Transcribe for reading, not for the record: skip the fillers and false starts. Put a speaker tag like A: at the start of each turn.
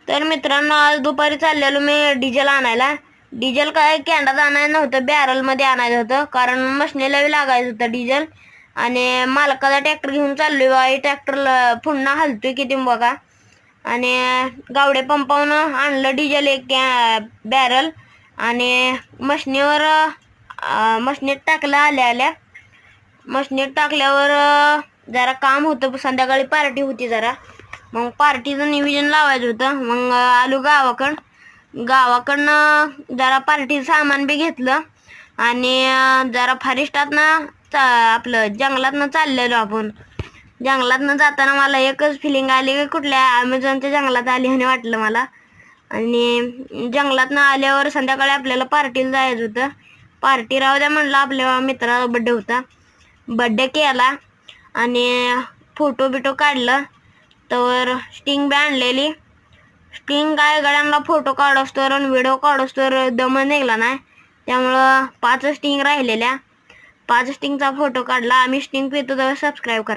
A: तर मित्रांनो, आज दुपारी चाललेलो मी डिझेल आणायला. डिझेल काय कॅन्डात आणायचं नव्हतं, बॅरलमध्ये आणायचं होतं, कारण मशनीला लागायचं होतं डिझेल. आणि मालकाचा ट्रॅक्टर घेऊन चाललोय बघा. ट्रॅक्टरला पुन्हा हलतोय किती बघा. आणि गावडे पंपावून आणलं डिझेल एक बॅरल. आणि मशनीवर मशनीत टाकलं. आल्या मशनीत टाकल्यावर जरा काम होतं, संध्याकाळी पार्टी होती जरा. मग पार्टीचं नियोजन लावायचं होतं. मग आलो गावाकडनं जरा पार्टीचं सामान बी घेतलं. आणि जरा फॉरेस्टातनं आपलं जंगलातनं चाललेलो आपण. जंगलातनं जाताना मला एकच फिलिंग आली की कुठल्या अमेझॉनच्या जंगलात आली आणि वाटलं मला. आणि जंगलातनं आल्यावर संध्याकाळी आपल्याला पार्टीला जायचं होतं. पार्टी राहू द्या म्हणलं, आपल्या मित्राचा बड्डे होता. बड्डे केला आणि फोटो बिटो काढलं. तर स्टिंग बी आणलेली. स्टिंग काय गड्यांना फोटो काढोस्तर आणि व्हिडिओ काढोस्तर दम निघला नाही. त्यामुळं 5 स्टिंग राहिलेल्या. 5 स्टिंगचा फोटो काढला. आम्ही स्टिंग पितो तर सबस्क्राईब करा.